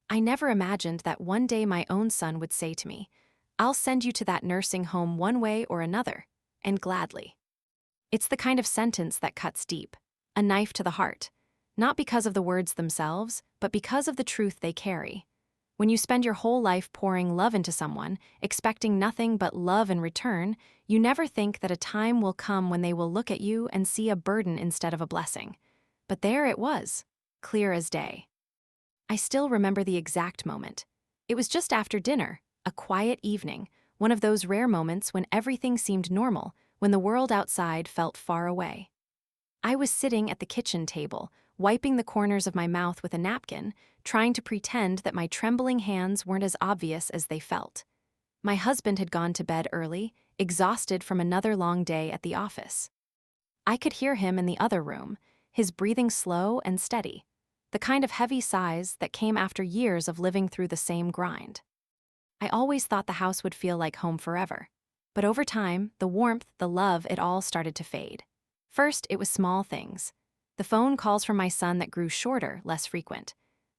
I never imagined that one day my own son would say to me, "I'll send you to that nursing home one way or another, and gladly." It's the kind of sentence that cuts deep, a knife to the heart, not because of the words themselves, but because of the truth they carry. When you spend your whole life pouring love into someone, expecting nothing but love in return, you never think that a time will come when they will look at you and see a burden instead of a blessing. But there it was, clear as day. I still remember the exact moment. It was just after dinner, a quiet evening, one of those rare moments when everything seemed normal, when the world outside felt far away. I was sitting at the kitchen table, wiping the corners of my mouth with a napkin, trying to pretend that my trembling hands weren't as obvious as they felt. My husband had gone to bed early, exhausted from another long day at the office. I could hear him in the other room, his breathing slow and steady, the kind of heavy sighs that came after years of living through the same grind. I always thought the house would feel like home forever. But over time, the warmth, the love, it all started to fade. First, it was small things. The phone calls from my son that grew shorter, less frequent.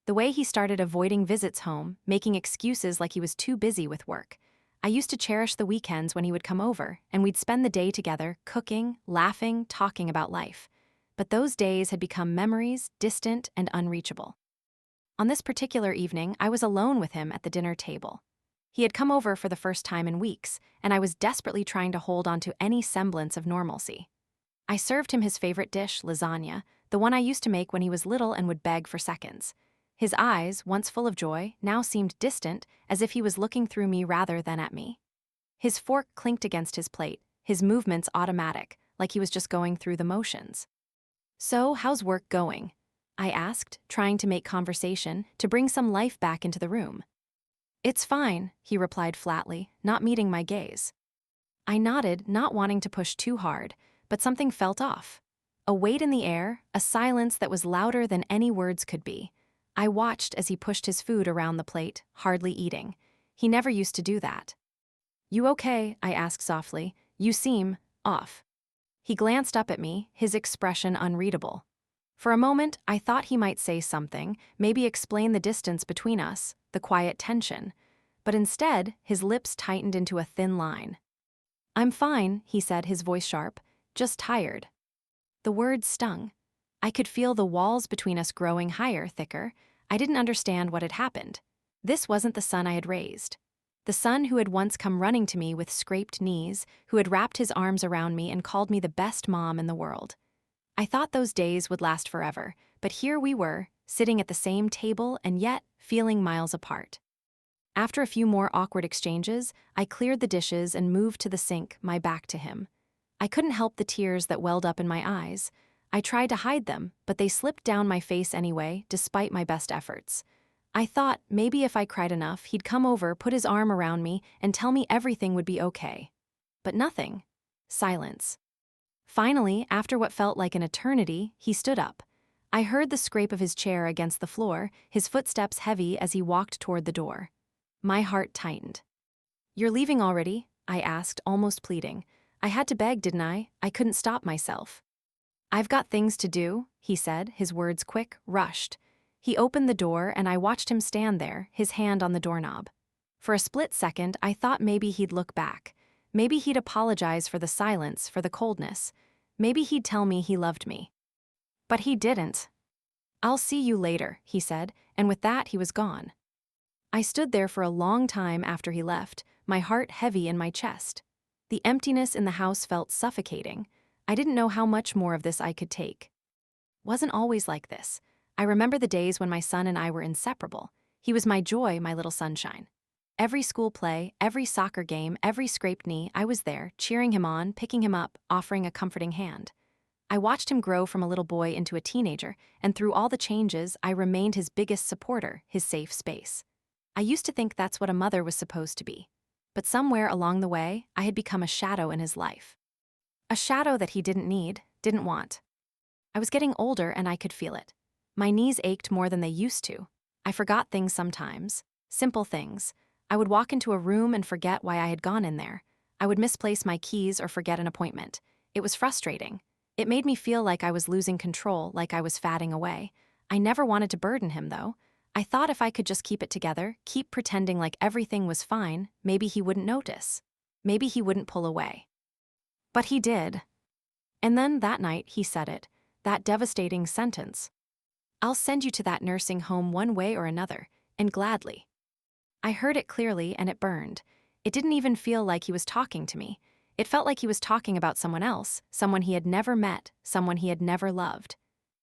The way he started avoiding visits home, making excuses like he was too busy with work. I used to cherish the weekends when he would come over, and we'd spend the day together, cooking, laughing, talking about life. But those days had become memories, distant and unreachable. On this particular evening, I was alone with him at the dinner table. He had come over for the first time in weeks, and I was desperately trying to hold on to any semblance of normalcy. I served him his favorite dish, lasagna, the one I used to make when he was little and would beg for seconds. His eyes, once full of joy, now seemed distant, as if he was looking through me rather than at me. His fork clinked against his plate, his movements automatic, like he was just going through the motions. "So, how's work going?" I asked, trying to make conversation, to bring some life back into the room. "It's fine," he replied flatly, not meeting my gaze. I nodded, not wanting to push too hard, but something felt off. A weight in the air, a silence that was louder than any words could be. I watched as he pushed his food around the plate, hardly eating. He never used to do that. "You okay?" I asked softly. "You seem off." He glanced up at me, his expression unreadable. For a moment, I thought he might say something, maybe explain the distance between us, the quiet tension. But instead, his lips tightened into a thin line. "I'm fine," he said, his voice sharp, "just tired." The words stung. I could feel the walls between us growing higher, thicker. I didn't understand what had happened. This wasn't the son I had raised. The son who had once come running to me with scraped knees, who had wrapped his arms around me and called me the best mom in the world. I thought those days would last forever, but here we were, sitting at the same table and yet feeling miles apart. After a few more awkward exchanges, I cleared the dishes and moved to the sink, my back to him. I couldn't help the tears that welled up in my eyes. I tried to hide them, but they slipped down my face anyway, despite my best efforts. I thought maybe if I cried enough, he'd come over, put his arm around me, and tell me everything would be okay. But nothing. Silence. Finally, after what felt like an eternity, he stood up. I heard the scrape of his chair against the floor, his footsteps heavy as he walked toward the door. My heart tightened. "You're leaving already?" I asked, almost pleading. I had to beg, didn't I? I couldn't stop myself. "I've got things to do," he said, his words quick, rushed. He opened the door and I watched him stand there, his hand on the doorknob. For a split second, I thought maybe he'd look back. Maybe he'd apologize for the silence, for the coldness. Maybe he'd tell me he loved me. But he didn't. "I'll see you later," he said, and with that he was gone. I stood there for a long time after he left, my heart heavy in my chest. The emptiness in the house felt suffocating. I didn't know how much more of this I could take. Wasn't always like this. I remember the days when my son and I were inseparable. He was my joy, my little sunshine. Every school play, every soccer game, every scraped knee, I was there, cheering him on, picking him up, offering a comforting hand. I watched him grow from a little boy into a teenager, and through all the changes, I remained his biggest supporter, his safe space. I used to think that's what a mother was supposed to be. But somewhere along the way, I had become a shadow in his life. A shadow that he didn't need, didn't want. I was getting older and I could feel it. My knees ached more than they used to. I forgot things sometimes, simple things. I would walk into a room and forget why I had gone in there. I would misplace my keys or forget an appointment. It was frustrating. It made me feel like I was losing control, like I was fatting away. I never wanted to burden him, though. I thought if I could just keep it together, keep pretending like everything was fine, maybe he wouldn't notice. Maybe he wouldn't pull away. But he did. And then that night he said it, that devastating sentence. I'll send you to that nursing home one way or another, and gladly. I heard it clearly and it burned. It didn't even feel like he was talking to me. It felt like he was talking about someone else, someone he had never met, someone he had never loved.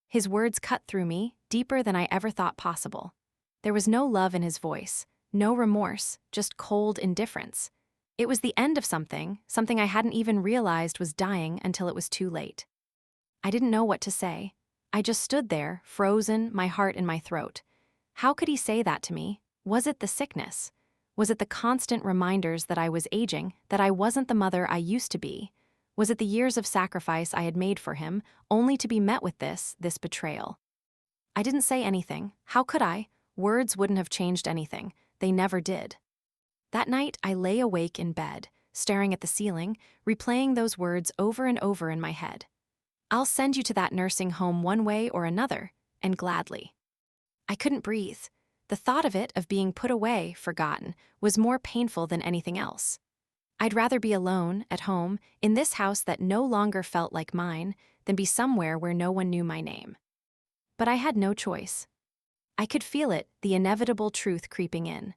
His words cut through me, deeper than I ever thought possible. There was no love in his voice, no remorse, just cold indifference. It was the end of something I hadn't even realized was dying until it was too late. I didn't know what to say. I just stood there, frozen, my heart in my throat. How could he say that to me? Was it the sickness? Was it the constant reminders that I was aging, that I wasn't the mother I used to be? Was it the years of sacrifice I had made for him, only to be met with this betrayal? I didn't say anything. How could I? Words wouldn't have changed anything. They never did. That night, I lay awake in bed, staring at the ceiling, replaying those words over and over in my head. I'll send you to that nursing home one way or another, and gladly. I couldn't breathe. The thought of it, of being put away, forgotten, was more painful than anything else. I'd rather be alone, at home, in this house that no longer felt like mine, than be somewhere where no one knew my name. But I had no choice. I could feel it, the inevitable truth creeping in.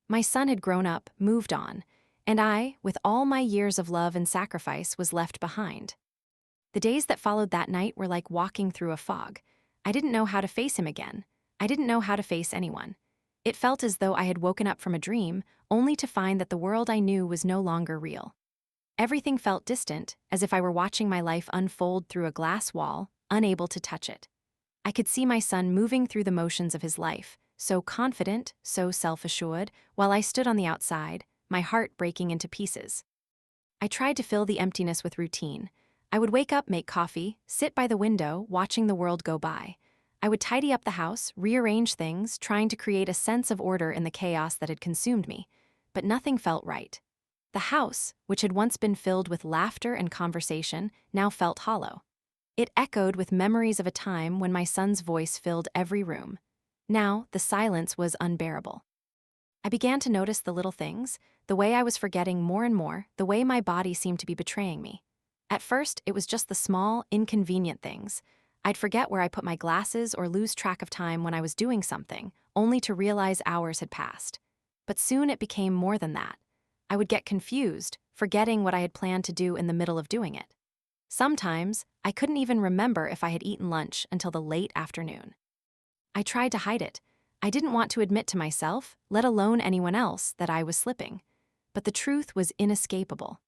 My son had grown up, moved on, and I, with all my years of love and sacrifice, was left behind. The days that followed that night were like walking through a fog. I didn't know how to face him again. I didn't know how to face anyone. It felt as though I had woken up from a dream, only to find that the world I knew was no longer real. Everything felt distant, as if I were watching my life unfold through a glass wall, unable to touch it. I could see my son moving through the motions of his life, so confident, so self-assured, while I stood on the outside, my heart breaking into pieces. I tried to fill the emptiness with routine. I would wake up, make coffee, sit by the window, watching the world go by. I would tidy up the house, rearrange things, trying to create a sense of order in the chaos that had consumed me. But nothing felt right. The house, which had once been filled with laughter and conversation, now felt hollow. It echoed with memories of a time when my son's voice filled every room. Now, the silence was unbearable. I began to notice the little things, the way I was forgetting more and more, the way my body seemed to be betraying me. At first, it was just the small, inconvenient things. I'd forget where I put my glasses or lose track of time when I was doing something, only to realize hours had passed. But soon it became more than that. I would get confused, forgetting what I had planned to do in the middle of doing it. Sometimes, I couldn't even remember if I had eaten lunch until the late afternoon. I tried to hide it. I didn't want to admit to myself, let alone anyone else, that I was slipping. But the truth was inescapable.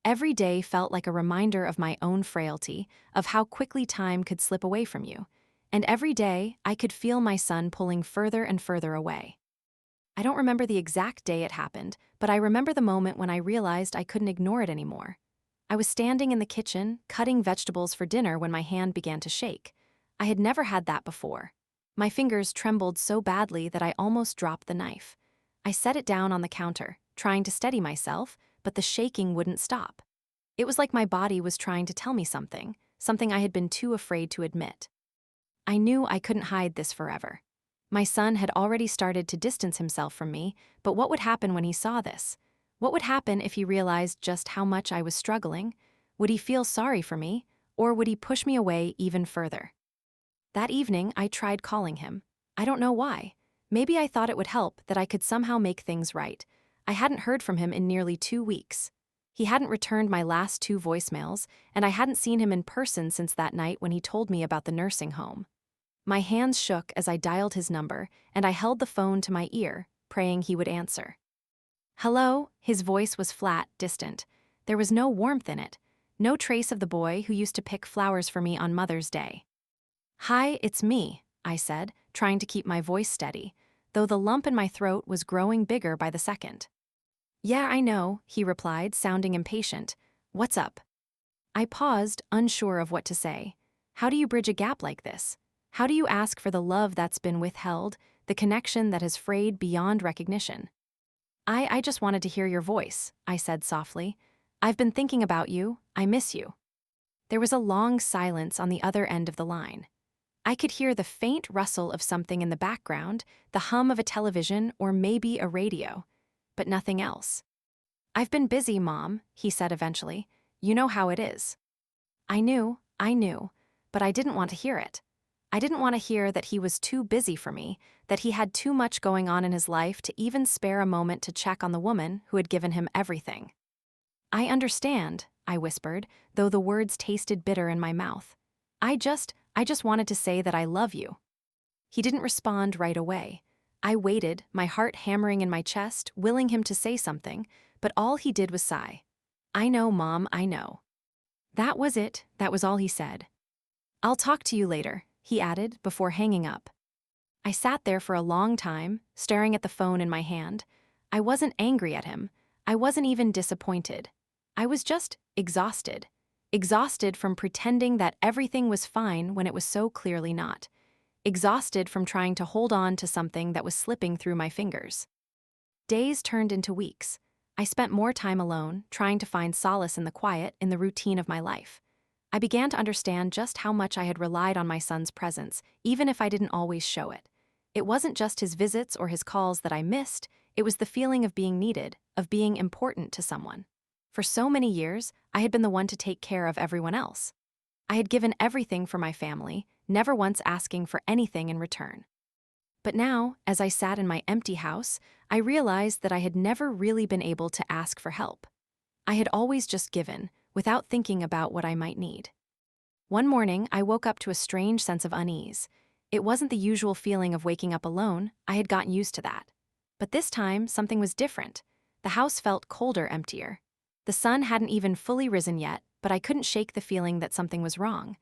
Every day felt like a reminder of my own frailty, of how quickly time could slip away from you. And every day, I could feel my son pulling further and further away. I don't remember the exact day it happened, but I remember the moment when I realized I couldn't ignore it anymore. I was standing in the kitchen, cutting vegetables for dinner when my hand began to shake. I had never had that before. My fingers trembled so badly that I almost dropped the knife. I set it down on the counter, trying to steady myself, but the shaking wouldn't stop. It was like my body was trying to tell me something I had been too afraid to admit. I knew I couldn't hide this forever. My son had already started to distance himself from me, but what would happen when he saw this? What would happen if he realized just how much I was struggling? Would he feel sorry for me, or would he push me away even further? That evening, I tried calling him. I don't know why. Maybe I thought it would help, that I could somehow make things right. I hadn't heard from him in nearly 2 weeks. He hadn't returned my last 2 voicemails, and I hadn't seen him in person since that night when he told me about the nursing home. My hands shook as I dialed his number, and I held the phone to my ear, praying he would answer. Hello? His voice was flat, distant. There was no warmth in it, no trace of the boy who used to pick flowers for me on Mother's Day. Hi, it's me, I said, trying to keep my voice steady, though the lump in my throat was growing bigger by the second. Yeah, I know, he replied, sounding impatient. What's up? I paused, unsure of what to say. How do you bridge a gap like this? How do you ask for the love that's been withheld, the connection that has frayed beyond recognition? I just wanted to hear your voice, I said softly. I've been thinking about you, I miss you. There was a long silence on the other end of the line. I could hear the faint rustle of something in the background, the hum of a television or maybe a radio, but nothing else. "I've been busy, Mom," he said eventually. "You know how it is." I knew, but I didn't want to hear it. I didn't want to hear that he was too busy for me, that he had too much going on in his life to even spare a moment to check on the woman who had given him everything. "I understand," I whispered, though the words tasted bitter in my mouth. I just wanted to say that I love you." He didn't respond right away. I waited, my heart hammering in my chest, willing him to say something, but all he did was sigh. "I know, Mom, I know." That was it, that was all he said. "I'll talk to you later," he added before hanging up. I sat there for a long time, staring at the phone in my hand. I wasn't angry at him. I wasn't even disappointed. I was just exhausted. Exhausted from pretending that everything was fine when it was so clearly not. Exhausted from trying to hold on to something that was slipping through my fingers. Days turned into weeks. I spent more time alone, trying to find solace in the quiet, in the routine of my life. I began to understand just how much I had relied on my son's presence, even if I didn't always show it. It wasn't just his visits or his calls that I missed, it was the feeling of being needed, of being important to someone. For so many years, I had been the one to take care of everyone else. I had given everything for my family, never once asking for anything in return. But now, as I sat in my empty house, I realized that I had never really been able to ask for help. I had always just given, without thinking about what I might need. One morning, I woke up to a strange sense of unease. It wasn't the usual feeling of waking up alone, I had gotten used to that. But this time, something was different. The house felt colder, emptier. The sun hadn't even fully risen yet, but I couldn't shake the feeling that something was wrong.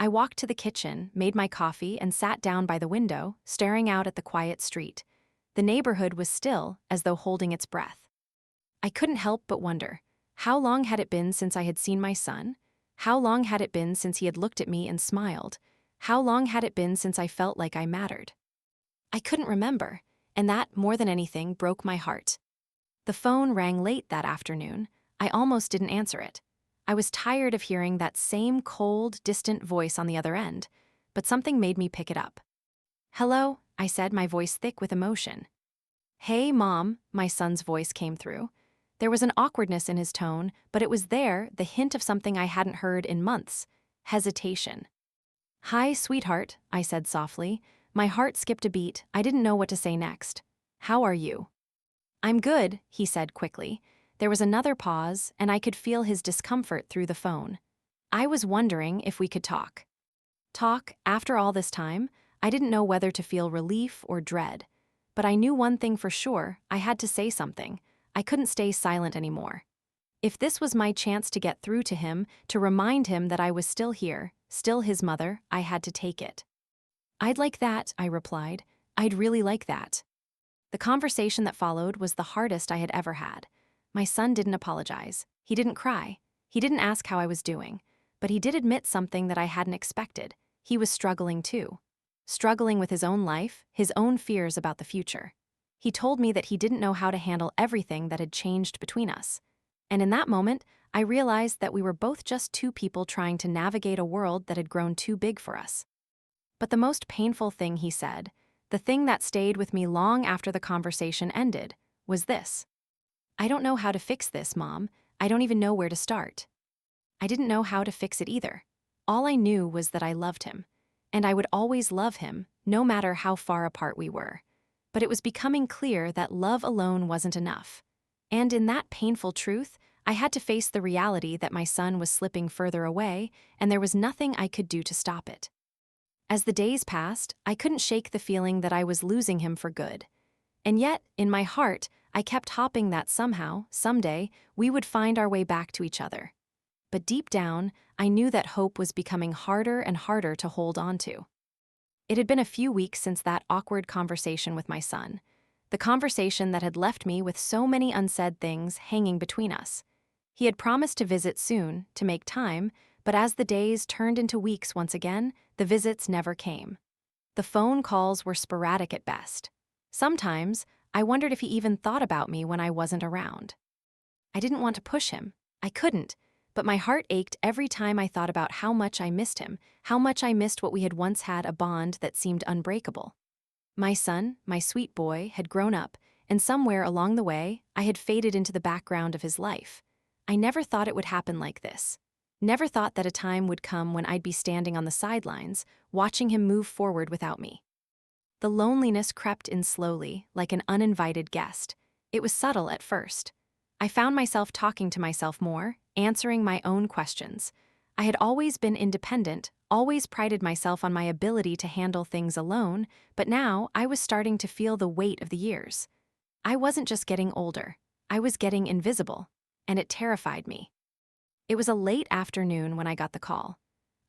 I walked to the kitchen, made my coffee, and sat down by the window, staring out at the quiet street. The neighborhood was still, as though holding its breath. I couldn't help but wonder, how long had it been since I had seen my son? How long had it been since he had looked at me and smiled? How long had it been since I felt like I mattered? I couldn't remember, and that, more than anything, broke my heart. The phone rang late that afternoon. I almost didn't answer it. I was tired of hearing that same cold, distant voice on the other end, but something made me pick it up. "Hello," I said, my voice thick with emotion. "Hey, Mom," my son's voice came through. There was an awkwardness in his tone, but it was there, the hint of something I hadn't heard in months: hesitation. "Hi, sweetheart," I said softly. My heart skipped a beat, I didn't know what to say next. "How are you?" "I'm good," he said quickly. There was another pause, and I could feel his discomfort through the phone. "I was wondering if we could talk." Talk, after all this time? I didn't know whether to feel relief or dread. But I knew one thing for sure, I had to say something. I couldn't stay silent anymore. If this was my chance to get through to him, to remind him that I was still here, still his mother, I had to take it. "I'd like that," I replied. "I'd really like that." The conversation that followed was the hardest I had ever had. My son didn't apologize. He didn't cry. He didn't ask how I was doing. But he did admit something that I hadn't expected. He was struggling too. Struggling with his own life, his own fears about the future. He told me that he didn't know how to handle everything that had changed between us. And in that moment, I realized that we were both just two people trying to navigate a world that had grown too big for us. But the most painful thing he said, the thing that stayed with me long after the conversation ended, was this: "I don't know how to fix this, Mom. I don't even know where to start." I didn't know how to fix it either. All I knew was that I loved him. And I would always love him, no matter how far apart we were. But it was becoming clear that love alone wasn't enough. And in that painful truth, I had to face the reality that my son was slipping further away, and there was nothing I could do to stop it. As the days passed, I couldn't shake the feeling that I was losing him for good. And yet, in my heart, I kept hoping that somehow, someday, we would find our way back to each other. But deep down, I knew that hope was becoming harder and harder to hold on to. It had been a few weeks since that awkward conversation with my son. The conversation that had left me with so many unsaid things hanging between us. He had promised to visit soon, to make time, but as the days turned into weeks once again, the visits never came. The phone calls were sporadic at best. Sometimes, I wondered if he even thought about me when I wasn't around. I didn't want to push him. I couldn't, but my heart ached every time I thought about how much I missed him, how much I missed what we had once had, a bond that seemed unbreakable. My son, my sweet boy, had grown up, and somewhere along the way, I had faded into the background of his life. I never thought it would happen like this. Never thought that a time would come when I'd be standing on the sidelines, watching him move forward without me. The loneliness crept in slowly, like an uninvited guest. It was subtle at first. I found myself talking to myself more, answering my own questions. I had always been independent, always prided myself on my ability to handle things alone, but now I was starting to feel the weight of the years. I wasn't just getting older, I was getting invisible, and it terrified me. It was a late afternoon when I got the call.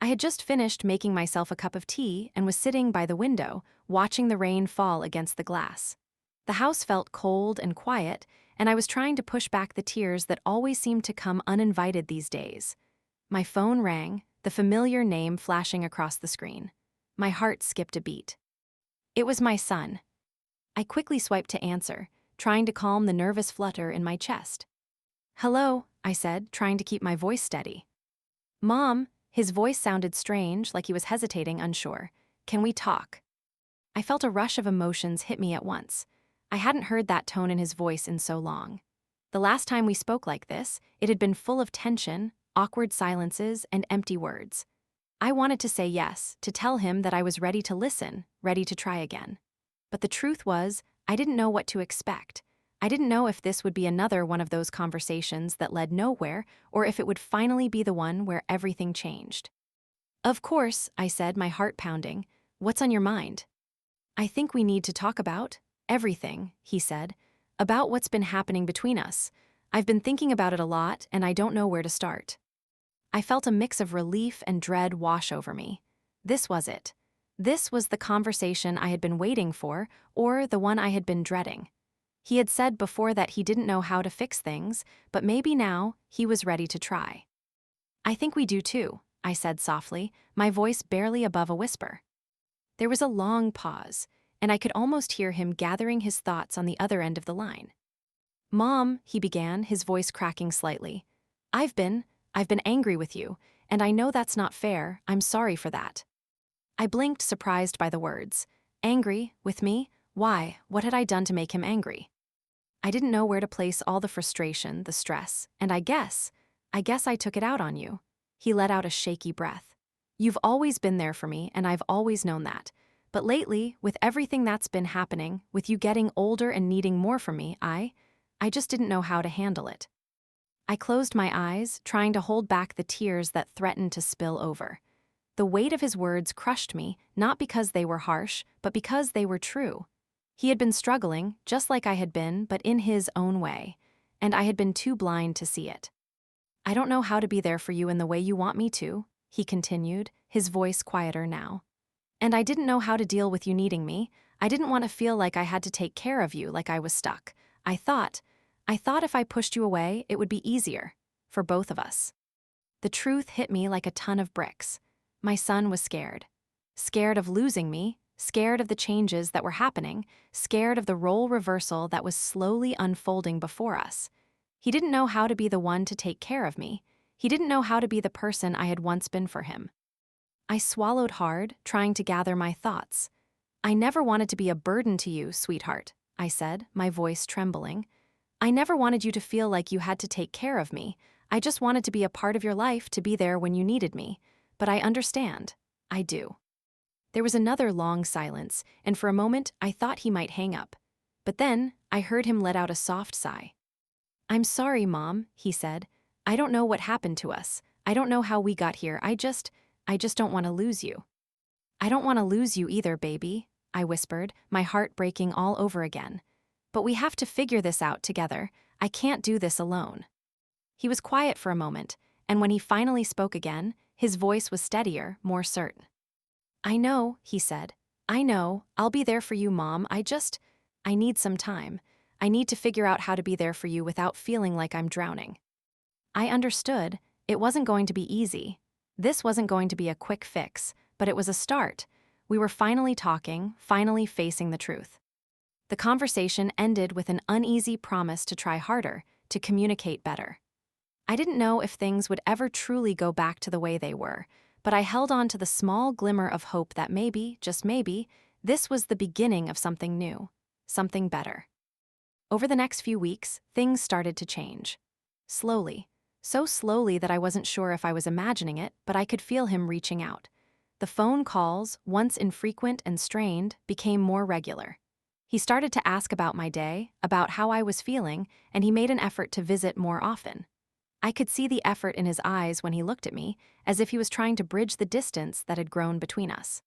I had just finished making myself a cup of tea and was sitting by the window, watching the rain fall against the glass. The house felt cold and quiet, and I was trying to push back the tears that always seemed to come uninvited these days. My phone rang, the familiar name flashing across the screen. My heart skipped a beat. It was my son. I quickly swiped to answer, trying to calm the nervous flutter in my chest. "Hello," I said, trying to keep my voice steady. "Mom," his voice sounded strange, like he was hesitating, unsure. "Can we talk?" I felt a rush of emotions hit me at once. I hadn't heard that tone in his voice in so long. The last time we spoke like this, it had been full of tension, awkward silences, and empty words. I wanted to say yes, to tell him that I was ready to listen, ready to try again. But the truth was, I didn't know what to expect. I didn't know if this would be another one of those conversations that led nowhere, or if it would finally be the one where everything changed. "Of course," I said, my heart pounding. "What's on your mind?" "I think we need to talk about everything," he said. "About what's been happening between us. I've been thinking about it a lot, and I don't know where to start." I felt a mix of relief and dread wash over me. This was it. This was the conversation I had been waiting for, or the one I had been dreading. He had said before that he didn't know how to fix things, but maybe now he was ready to try. "I think we do too," I said softly, my voice barely above a whisper. There was a long pause, and I could almost hear him gathering his thoughts on the other end of the line. "Mom," he began, his voice cracking slightly. I've been angry with you, and I know that's not fair. I'm sorry for that." I blinked, surprised by the words. Angry? With me? Why? What had I done to make him angry? I didn't know where to place all the frustration, the stress, and I guess I took it out on you. He let out a shaky breath. "You've always been there for me, and I've always known that. But lately, with everything that's been happening, with you getting older and needing more from me, I just didn't know how to handle it." I closed my eyes, trying to hold back the tears that threatened to spill over. The weight of his words crushed me, not because they were harsh, but because they were true. He had been struggling, just like I had been, but in his own way, and I had been too blind to see it. "I don't know how to be there for you in the way you want me to," he continued, his voice quieter now. "And I didn't know how to deal with you needing me. I didn't want to feel like I had to take care of you, like I was stuck. I thought if I pushed you away, it would be easier. For both of us." The truth hit me like a ton of bricks. My son was scared. Scared of losing me, scared of the changes that were happening, scared of the role reversal that was slowly unfolding before us. He didn't know how to be the one to take care of me. He didn't know how to be the person I had once been for him. I swallowed hard, trying to gather my thoughts. "I never wanted to be a burden to you, sweetheart," I said, my voice trembling. "I never wanted you to feel like you had to take care of me. I just wanted to be a part of your life, to be there when you needed me. But I understand. I do." There was another long silence, and for a moment I thought he might hang up. But then I heard him let out a soft sigh. "I'm sorry, Mom," he said. "I don't know what happened to us. I don't know how we got here. I just don't want to lose you." "I don't want to lose you either, baby," I whispered, my heart breaking all over again. "But we have to figure this out together. I can't do this alone." He was quiet for a moment, and when he finally spoke again, his voice was steadier, more certain. "I know," he said. "I know. I'll be there for you, Mom. I need some time. I need to figure out how to be there for you without feeling like I'm drowning." I understood. It wasn't going to be easy. This wasn't going to be a quick fix, but it was a start. We were finally talking, finally facing the truth. The conversation ended with an uneasy promise to try harder, to communicate better. I didn't know if things would ever truly go back to the way they were, but I held on to the small glimmer of hope that maybe, just maybe, this was the beginning of something new, something better. Over the next few weeks, things started to change. Slowly. So slowly that I wasn't sure if I was imagining it, but I could feel him reaching out. The phone calls, once infrequent and strained, became more regular. He started to ask about my day, about how I was feeling, and he made an effort to visit more often. I could see the effort in his eyes when he looked at me, as if he was trying to bridge the distance that had grown between us.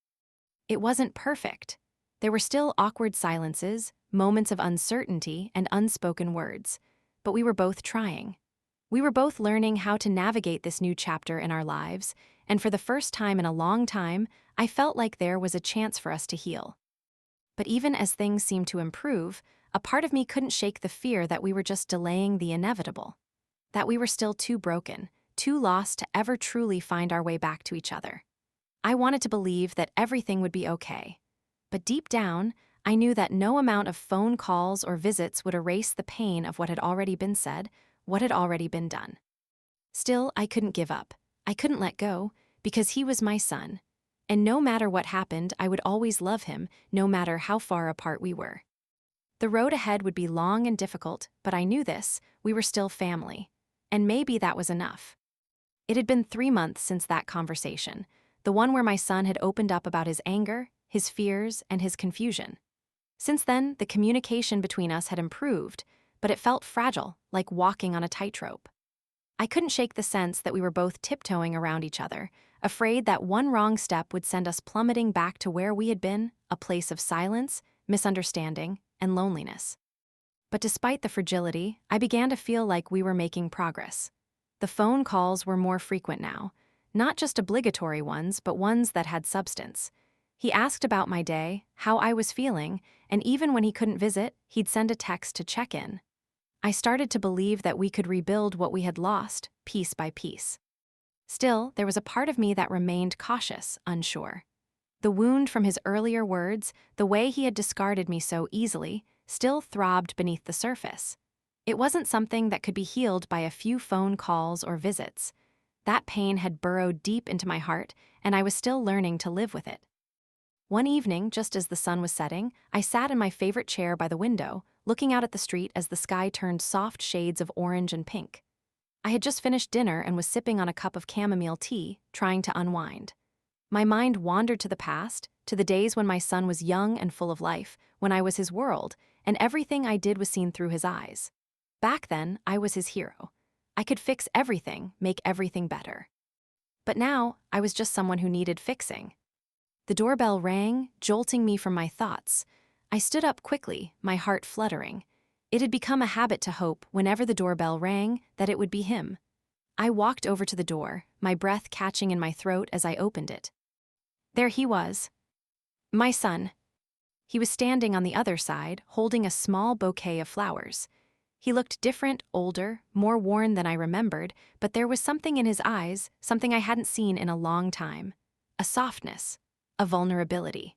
It wasn't perfect. There were still awkward silences, moments of uncertainty, and unspoken words. But we were both trying. We were both learning how to navigate this new chapter in our lives, and for the first time in a long time, I felt like there was a chance for us to heal. But even as things seemed to improve, a part of me couldn't shake the fear that we were just delaying the inevitable. That we were still too broken, too lost to ever truly find our way back to each other. I wanted to believe that everything would be okay. But deep down, I knew that no amount of phone calls or visits would erase the pain of what had already been said, what had already been done. Still, I couldn't give up. I couldn't let go, because he was my son. And no matter what happened, I would always love him, no matter how far apart we were. The road ahead would be long and difficult, but I knew this, we were still family. And maybe that was enough. It had been 3 months since that conversation, the one where my son had opened up about his anger, his fears, and his confusion. Since then, the communication between us had improved, but it felt fragile, like walking on a tightrope. I couldn't shake the sense that we were both tiptoeing around each other, afraid that one wrong step would send us plummeting back to where we had been, a place of silence, misunderstanding, and loneliness. But despite the fragility, I began to feel like we were making progress. The phone calls were more frequent now, not just obligatory ones, but ones that had substance. He asked about my day, how I was feeling, and even when he couldn't visit, he'd send a text to check in. I started to believe that we could rebuild what we had lost, piece by piece. Still, there was a part of me that remained cautious, unsure. The wound from his earlier words, the way he had discarded me so easily, still throbbed beneath the surface. It wasn't something that could be healed by a few phone calls or visits. That pain had burrowed deep into my heart, and I was still learning to live with it. One evening, just as the sun was setting, I sat in my favorite chair by the window, looking out at the street as the sky turned soft shades of orange and pink. I had just finished dinner and was sipping on a cup of chamomile tea, trying to unwind. My mind wandered to the past, to the days when my son was young and full of life, when I was his world, and everything I did was seen through his eyes. Back then, I was his hero. I could fix everything, make everything better. But now, I was just someone who needed fixing. The doorbell rang, jolting me from my thoughts. I stood up quickly, my heart fluttering. It had become a habit to hope, whenever the doorbell rang, that it would be him. I walked over to the door, my breath catching in my throat as I opened it. There he was. My son. He was standing on the other side, holding a small bouquet of flowers. He looked different, older, more worn than I remembered, but there was something in his eyes, something I hadn't seen in a long time. A softness. A vulnerability.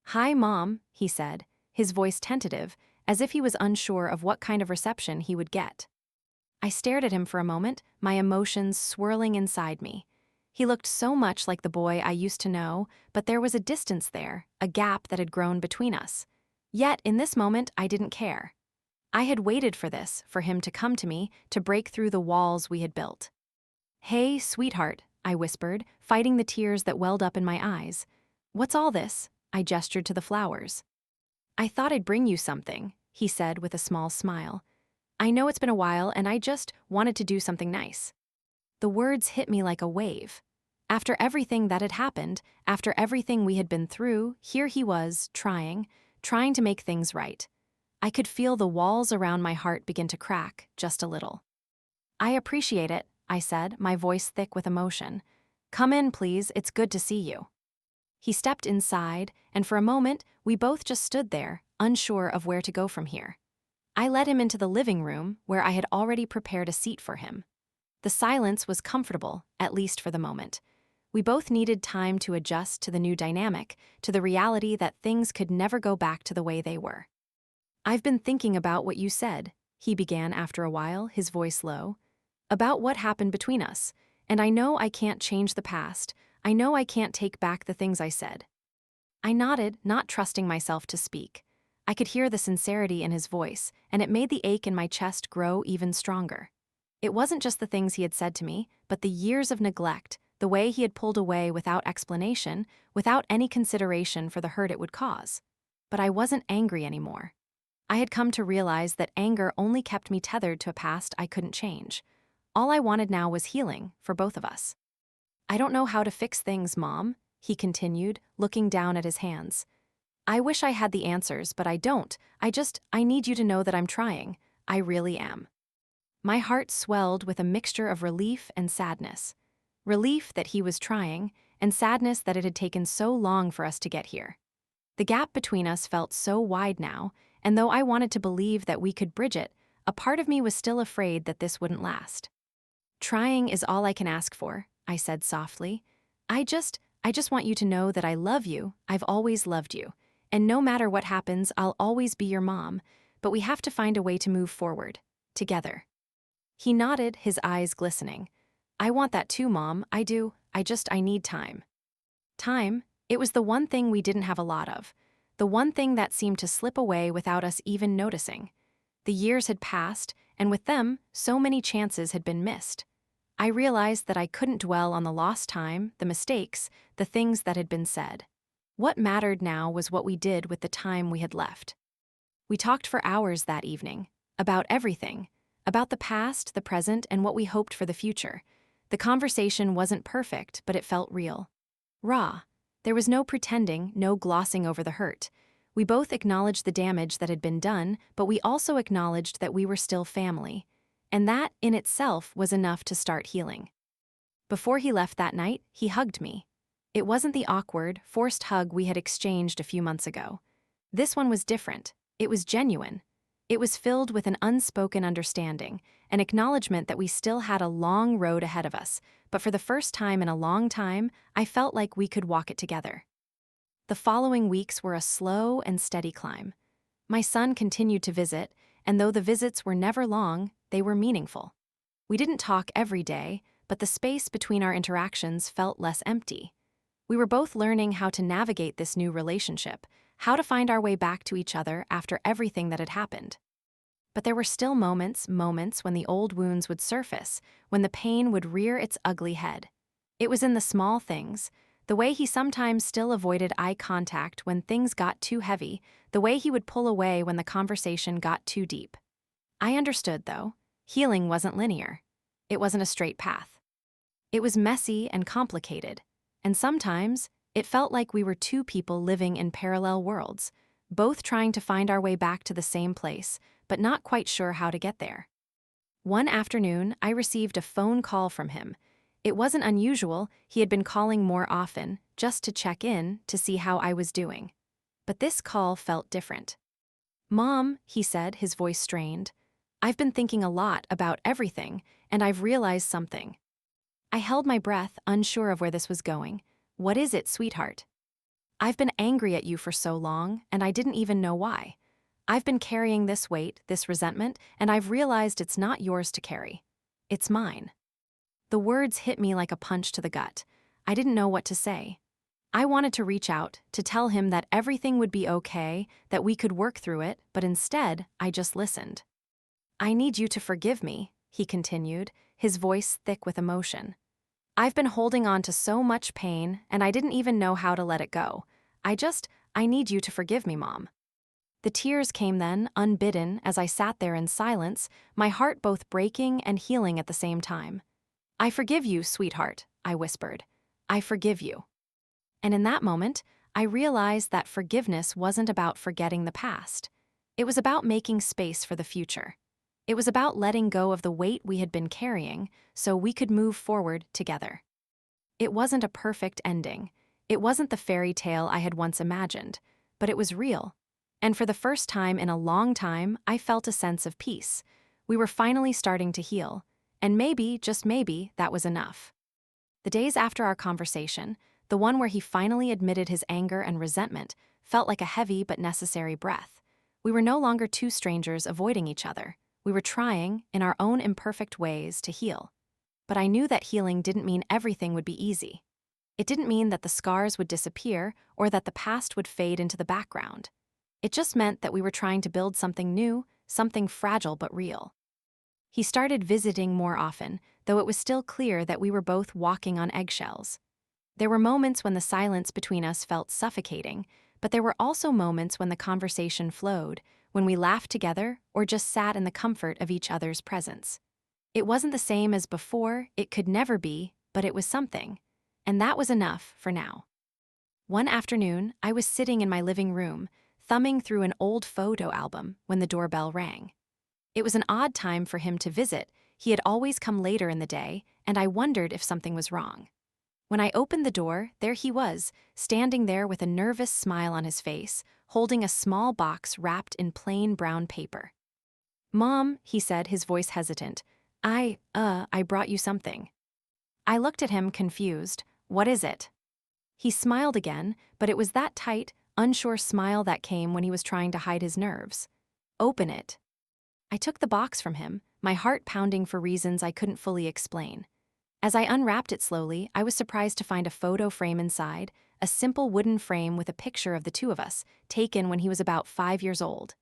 "Hi, Mom," he said, his voice tentative, as if he was unsure of what kind of reception he would get. I stared at him for a moment, my emotions swirling inside me. He looked so much like the boy I used to know, but there was a distance there, a gap that had grown between us. Yet, in this moment, I didn't care. I had waited for this, for him to come to me, to break through the walls we had built. "Hey, sweetheart," I whispered, fighting the tears that welled up in my eyes. "What's all this?" I gestured to the flowers. "I thought I'd bring you something," he said with a small smile. "I know it's been a while and I just wanted to do something nice." The words hit me like a wave. After everything that had happened, after everything we had been through, here he was, trying to make things right. I could feel the walls around my heart begin to crack, just a little. "I appreciate it," I said, my voice thick with emotion. "Come in, please, it's good to see you." He stepped inside, and for a moment, we both just stood there, unsure of where to go from here. I led him into the living room, where I had already prepared a seat for him. The silence was comfortable, at least for the moment. We both needed time to adjust to the new dynamic, to the reality that things could never go back to the way they were. "I've been thinking about what you said," he began after a while, his voice low. about what happened between us, and I know I can't change the past. I know I can't take back the things I said. I nodded, not trusting myself to speak. I could hear the sincerity in his voice, and it made the ache in my chest grow even stronger. It wasn't just the things he had said to me, but the years of neglect, the way he had pulled away without explanation, without any consideration for the hurt it would cause. But I wasn't angry anymore. I had come to realize that anger only kept me tethered to a past I couldn't change. All I wanted now was healing, for both of us. I don't know how to fix things, Mom, he continued, looking down at his hands. I wish I had the answers, but I don't. I need you to know that I'm trying. I really am. My heart swelled with a mixture of relief and sadness. Relief that he was trying, and sadness that it had taken so long for us to get here. The gap between us felt so wide now, and though I wanted to believe that we could bridge it, a part of me was still afraid that this wouldn't last. Trying is all I can ask for, I said softly. I just want you to know that I love you. I've always loved you. And no matter what happens, I'll always be your mom, but we have to find a way to move forward, together. He nodded, his eyes glistening. I want that too, Mom. I do. I need time. Time? It was the one thing we didn't have a lot of. The one thing that seemed to slip away without us even noticing. The years had passed, and with them, so many chances had been missed. I realized that I couldn't dwell on the lost time, the mistakes, the things that had been said. What mattered now was what we did with the time we had left. We talked for hours that evening, about everything, about the past, the present, and what we hoped for the future. The conversation wasn't perfect, but it felt real. Raw. There was no pretending, no glossing over the hurt. We both acknowledged the damage that had been done, but we also acknowledged that we were still family. And that, in itself, was enough to start healing. Before he left that night, he hugged me. It wasn't the awkward, forced hug we had exchanged a few months ago. This one was different. It was genuine. It was filled with an unspoken understanding, an acknowledgement that we still had a long road ahead of us, but for the first time in a long time, I felt like we could walk it together. The following weeks were a slow and steady climb. My son continued to visit, and though the visits were never long, they were meaningful. We didn't talk every day, but the space between our interactions felt less empty. We were both learning how to navigate this new relationship, how to find our way back to each other after everything that had happened. But there were still moments when the old wounds would surface, when the pain would rear its ugly head. It was in the small things, the way he sometimes still avoided eye contact when things got too heavy, the way he would pull away when the conversation got too deep. I understood, though. Healing wasn't linear. It wasn't a straight path. It was messy and complicated, and sometimes it felt like we were two people living in parallel worlds, both trying to find our way back to the same place, but not quite sure how to get there. One afternoon, I received a phone call from him. It wasn't unusual, he had been calling more often, just to check in, to see how I was doing. But this call felt different. Mom, he said, his voice strained, I've been thinking a lot about everything, and I've realized something. I held my breath, unsure of where this was going. What is it, sweetheart? I've been angry at you for so long, and I didn't even know why. I've been carrying this weight, this resentment, and I've realized it's not yours to carry. It's mine. The words hit me like a punch to the gut. I didn't know what to say. I wanted to reach out, to tell him that everything would be okay, that we could work through it, but instead, I just listened. I need you to forgive me, he continued, his voice thick with emotion. I've been holding on to so much pain, and I didn't even know how to let it go. I need you to forgive me, Mom. The tears came then, unbidden, as I sat there in silence, my heart both breaking and healing at the same time. I forgive you, sweetheart, I whispered. I forgive you. And in that moment, I realized that forgiveness wasn't about forgetting the past. It was about making space for the future. It was about letting go of the weight we had been carrying so we could move forward together. It wasn't a perfect ending. It wasn't the fairy tale I had once imagined, but it was real. And for the first time in a long time, I felt a sense of peace. We were finally starting to heal, and maybe, just maybe, that was enough. The days after our conversation, the one where he finally admitted his anger and resentment, felt like a heavy but necessary breath. We were no longer two strangers avoiding each other. We were trying, in our own imperfect ways, to heal. But I knew that healing didn't mean everything would be easy. It didn't mean that the scars would disappear or that the past would fade into the background. It just meant that we were trying to build something new, something fragile but real. He started visiting more often, though it was still clear that we were both walking on eggshells. There were moments when the silence between us felt suffocating, but there were also moments when the conversation flowed, when we laughed together or just sat in the comfort of each other's presence. It wasn't the same as before, it could never be, but it was something. And that was enough for now. One afternoon, I was sitting in my living room, thumbing through an old photo album when the doorbell rang. It was an odd time for him to visit. He had always come later in the day, and I wondered if something was wrong. When I opened the door, there he was, standing there with a nervous smile on his face, holding a small box wrapped in plain brown paper. "Mom," he said, his voice hesitant, I brought you something." I looked at him, confused. "What is it?" He smiled again, but it was that tight, unsure smile that came when he was trying to hide his nerves. "Open it." I took the box from him, my heart pounding for reasons I couldn't fully explain. As I unwrapped it slowly, I was surprised to find a photo frame inside, a simple wooden frame with a picture of the two of us, taken when he was about 5 years old.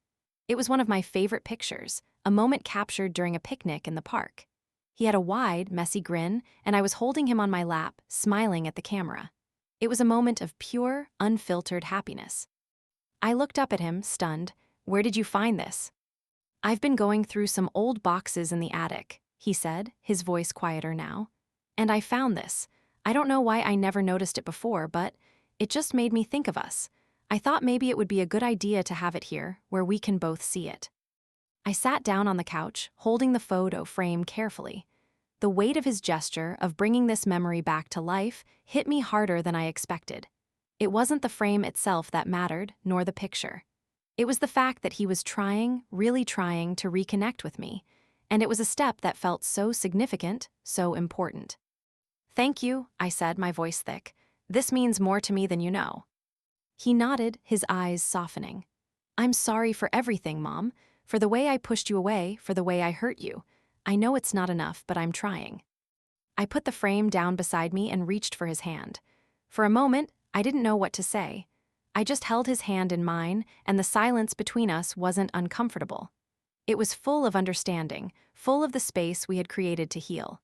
It was one of my favorite pictures, a moment captured during a picnic in the park. He had a wide, messy grin, and I was holding him on my lap, smiling at the camera. It was a moment of pure, unfiltered happiness. I looked up at him, stunned. "Where did you find this?" "I've been going through some old boxes in the attic," he said, his voice quieter now. "And I found this. I don't know why I never noticed it before, but it just made me think of us. I thought maybe it would be a good idea to have it here, where we can both see it." I sat down on the couch, holding the photo frame carefully. The weight of his gesture, of bringing this memory back to life, hit me harder than I expected. It wasn't the frame itself that mattered, nor the picture. It was the fact that he was trying, really trying, to reconnect with me, and it was a step that felt so significant, so important. "Thank you," I said, my voice thick. "This means more to me than you know." He nodded, his eyes softening. "I'm sorry for everything, Mom. For the way I pushed you away, for the way I hurt you. I know it's not enough, but I'm trying." I put the frame down beside me and reached for his hand. For a moment, I didn't know what to say. I just held his hand in mine, and the silence between us wasn't uncomfortable. It was full of understanding, full of the space we had created to heal.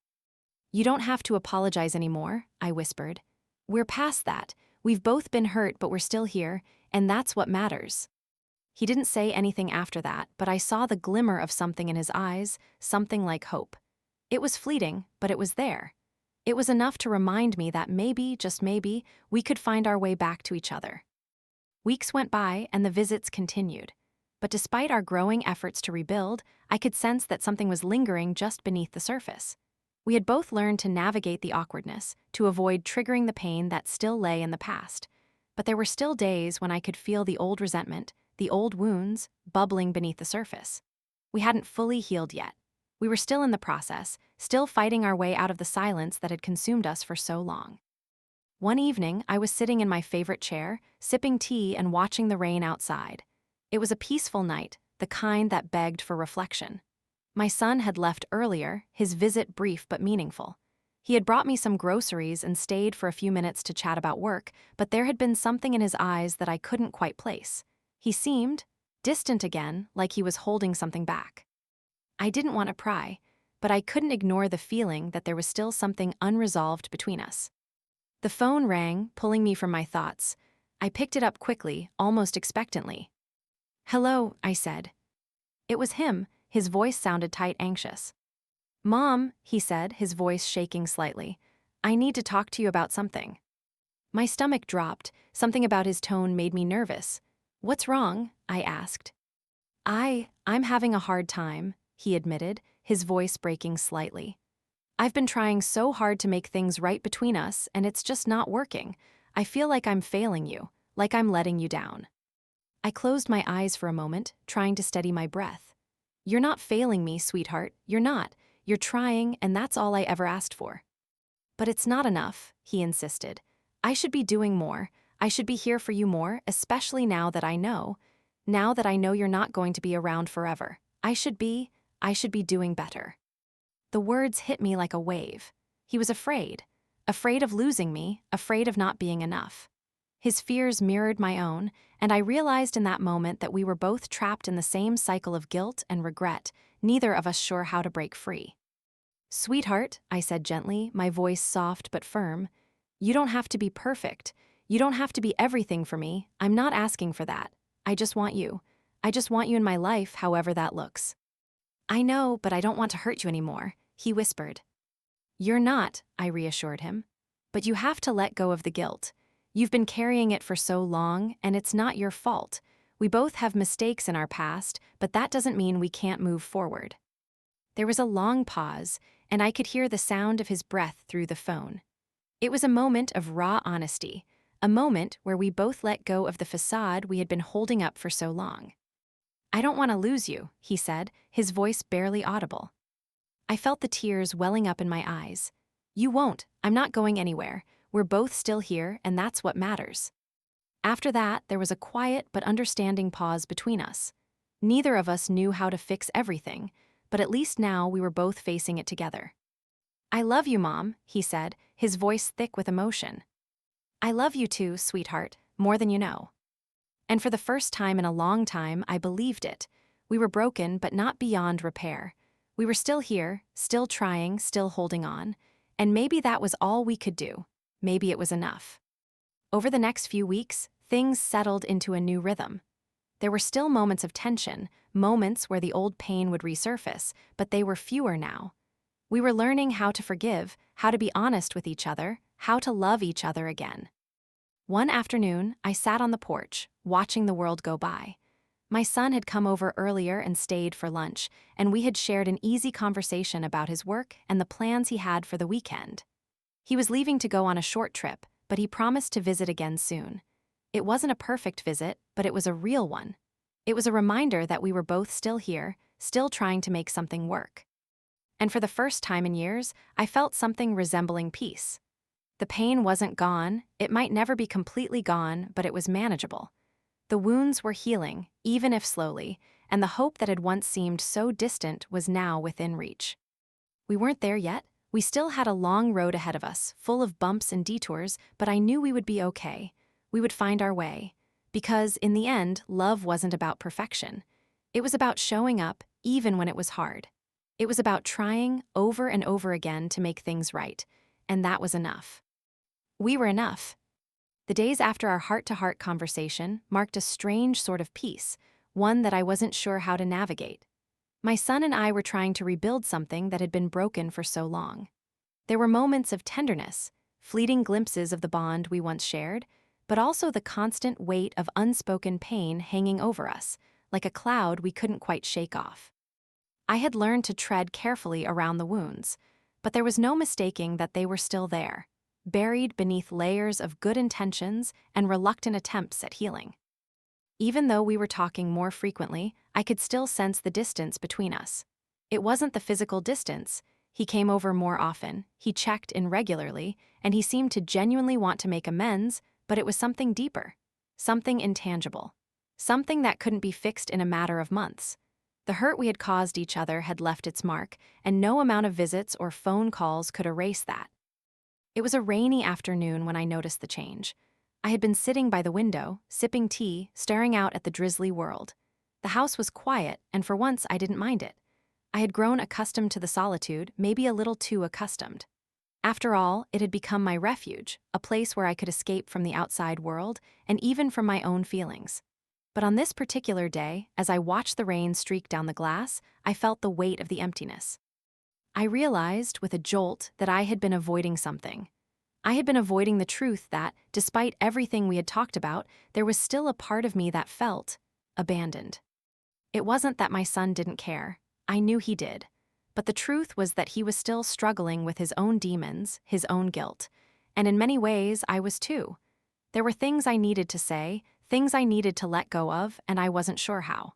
"You don't have to apologize anymore," I whispered. "We're past that. We've both been hurt, but we're still here, and that's what matters." He didn't say anything after that, but I saw the glimmer of something in his eyes, something like hope. It was fleeting, but it was there. It was enough to remind me that maybe, just maybe, we could find our way back to each other. Weeks went by, and the visits continued. But despite our growing efforts to rebuild, I could sense that something was lingering just beneath the surface. We had both learned to navigate the awkwardness, to avoid triggering the pain that still lay in the past. But there were still days when I could feel the old resentment, the old wounds, bubbling beneath the surface. We hadn't fully healed yet. We were still in the process, still fighting our way out of the silence that had consumed us for so long. One evening, I was sitting in my favorite chair, sipping tea and watching the rain outside. It was a peaceful night, the kind that begged for reflection. My son had left earlier, his visit brief but meaningful. He had brought me some groceries and stayed for a few minutes to chat about work, but there had been something in his eyes that I couldn't quite place. He seemed distant again, like he was holding something back. I didn't want to pry, but I couldn't ignore the feeling that there was still something unresolved between us. The phone rang, pulling me from my thoughts. I picked it up quickly, almost expectantly. "Hello," I said. It was him. His voice sounded tight, anxious. "Mom," he said, his voice shaking slightly. "I need to talk to you about something." My stomach dropped. Something about his tone made me nervous. "What's wrong?" I asked. I'm having a hard time," he admitted, his voice breaking slightly. "I've been trying so hard to make things right between us, and it's just not working. I feel like I'm failing you, like I'm letting you down." I closed my eyes for a moment, trying to steady my breath. "You're not failing me, sweetheart. You're not. You're trying, and that's all I ever asked for." "But it's not enough," he insisted. "I should be doing more. I should be here for you more, especially now that I know you're not going to be around forever. I should be, I should be doing better. The words hit me like a wave. He was afraid. Afraid of losing me, afraid of not being enough. His fears mirrored my own, and I realized in that moment that we were both trapped in the same cycle of guilt and regret, neither of us sure how to break free. "Sweetheart," I said gently, my voice soft but firm, "you don't have to be perfect. You don't have to be everything for me. I'm not asking for that. I just want you. I just want you in my life, however that looks." "I know, but I don't want to hurt you anymore," he whispered. "You're not," I reassured him. "But you have to let go of the guilt. You've been carrying it for so long, and it's not your fault. We both have mistakes in our past, but that doesn't mean we can't move forward." There was a long pause, and I could hear the sound of his breath through the phone. It was a moment of raw honesty, a moment where we both let go of the facade we had been holding up for so long. "I don't want to lose you," he said, his voice barely audible. I felt the tears welling up in my eyes. "You won't. I'm not going anywhere. We're both still here, and that's what matters." After that, there was a quiet but understanding pause between us. Neither of us knew how to fix everything, but at least now we were both facing it together. "I love you, Mom," he said, his voice thick with emotion. "I love you too, sweetheart, more than you know." And for the first time in a long time, I believed it. We were broken, but not beyond repair. We were still here, still trying, still holding on. And maybe that was all we could do. Maybe it was enough. Over the next few weeks, things settled into a new rhythm. There were still moments of tension, moments where the old pain would resurface, but they were fewer now. We were learning how to forgive, how to be honest with each other, how to love each other again. One afternoon, I sat on the porch, watching the world go by. My son had come over earlier and stayed for lunch, and we had shared an easy conversation about his work and the plans he had for the weekend. He was leaving to go on a short trip, but he promised to visit again soon. It wasn't a perfect visit, but it was a real one. It was a reminder that we were both still here, still trying to make something work. And for the first time in years, I felt something resembling peace. The pain wasn't gone, it might never be completely gone, but it was manageable. The wounds were healing, even if slowly, and the hope that had once seemed so distant was now within reach. We weren't there yet. We still had a long road ahead of us, full of bumps and detours, but I knew we would be okay. We would find our way. Because, in the end, love wasn't about perfection. It was about showing up, even when it was hard. It was about trying over and over again to make things right, and that was enough. We were enough. The days after our heart-to-heart conversation marked a strange sort of peace, one that I wasn't sure how to navigate. My son and I were trying to rebuild something that had been broken for so long. There were moments of tenderness, fleeting glimpses of the bond we once shared, but also the constant weight of unspoken pain hanging over us, like a cloud we couldn't quite shake off. I had learned to tread carefully around the wounds, but there was no mistaking that they were still there, buried beneath layers of good intentions and reluctant attempts at healing. Even though we were talking more frequently, I could still sense the distance between us. It wasn't the physical distance. He came over more often, he checked in regularly, and he seemed to genuinely want to make amends, but it was something deeper, something intangible, something that couldn't be fixed in a matter of months. The hurt we had caused each other had left its mark, and no amount of visits or phone calls could erase that. It was a rainy afternoon when I noticed the change. I had been sitting by the window, sipping tea, staring out at the drizzly world. The house was quiet, and for once I didn't mind it. I had grown accustomed to the solitude, maybe a little too accustomed. After all, it had become my refuge, a place where I could escape from the outside world, and even from my own feelings. But on this particular day, as I watched the rain streak down the glass, I felt the weight of the emptiness. I realized, with a jolt, that I had been avoiding something. I had been avoiding the truth that, despite everything we had talked about, there was still a part of me that felt abandoned. It wasn't that my son didn't care. I knew he did. But the truth was that he was still struggling with his own demons, his own guilt. And in many ways, I was too. There were things I needed to say, things I needed to let go of, and I wasn't sure how.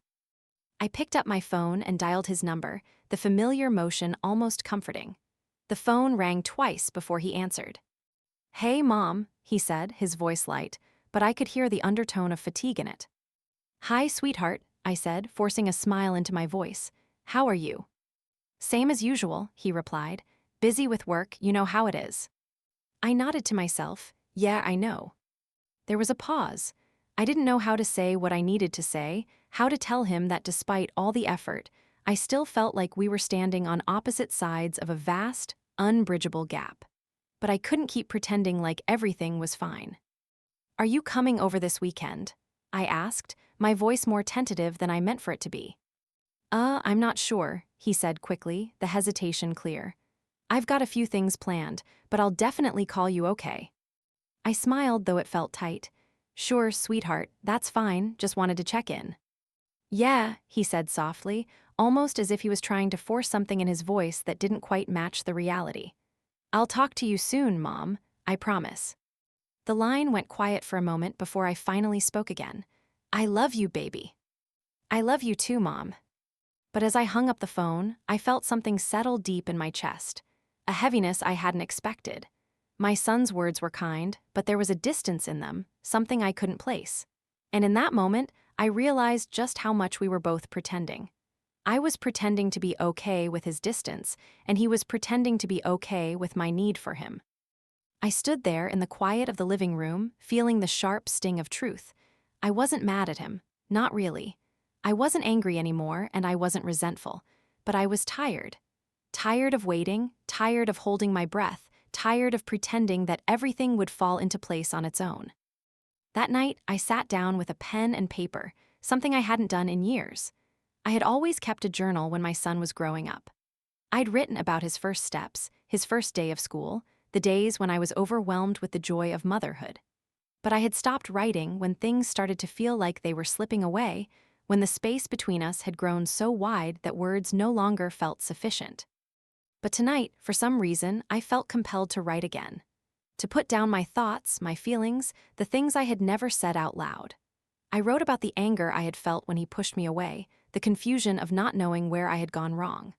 I picked up my phone and dialed his number, the familiar motion almost comforting. The phone rang twice before he answered. "Hey, Mom," he said, his voice light, but I could hear the undertone of fatigue in it. "Hi, sweetheart," I said, forcing a smile into my voice. "How are you?" Same as usual, he replied. Busy with work, you know how it is. I nodded to myself. Yeah, I know. There was a pause. I didn't know how to say what I needed to say, how to tell him that despite all the effort, I still felt like we were standing on opposite sides of a vast, unbridgeable gap. But I couldn't keep pretending like everything was fine. Are you coming over this weekend? I asked, my voice more tentative than I meant for it to be. I'm not sure, he said quickly, the hesitation clear. I've got a few things planned, but I'll definitely call you okay. I smiled, though it felt tight. Sure, sweetheart, that's fine, just wanted to check in. Yeah, he said softly, almost as if he was trying to force something in his voice that didn't quite match the reality. I'll talk to you soon, Mom, I promise. The line went quiet for a moment before I finally spoke again. I love you, baby. I love you too, Mom. But as I hung up the phone, I felt something settle deep in my chest, a heaviness I hadn't expected. My son's words were kind, but there was a distance in them, something I couldn't place. And in that moment, I realized just how much we were both pretending. I was pretending to be okay with his distance, and he was pretending to be okay with my need for him. I stood there in the quiet of the living room, feeling the sharp sting of truth. I wasn't mad at him, not really. I wasn't angry anymore, and I wasn't resentful. But I was tired. Tired of waiting, tired of holding my breath, tired of pretending that everything would fall into place on its own. That night, I sat down with a pen and paper, something I hadn't done in years. I had always kept a journal when my son was growing up. I'd written about his first steps, his first day of school, the days when I was overwhelmed with the joy of motherhood. But I had stopped writing when things started to feel like they were slipping away, when the space between us had grown so wide that words no longer felt sufficient. But tonight, for some reason, I felt compelled to write again. To put down my thoughts, my feelings, the things I had never said out loud. I wrote about the anger I had felt when he pushed me away, the confusion of not knowing where I had gone wrong.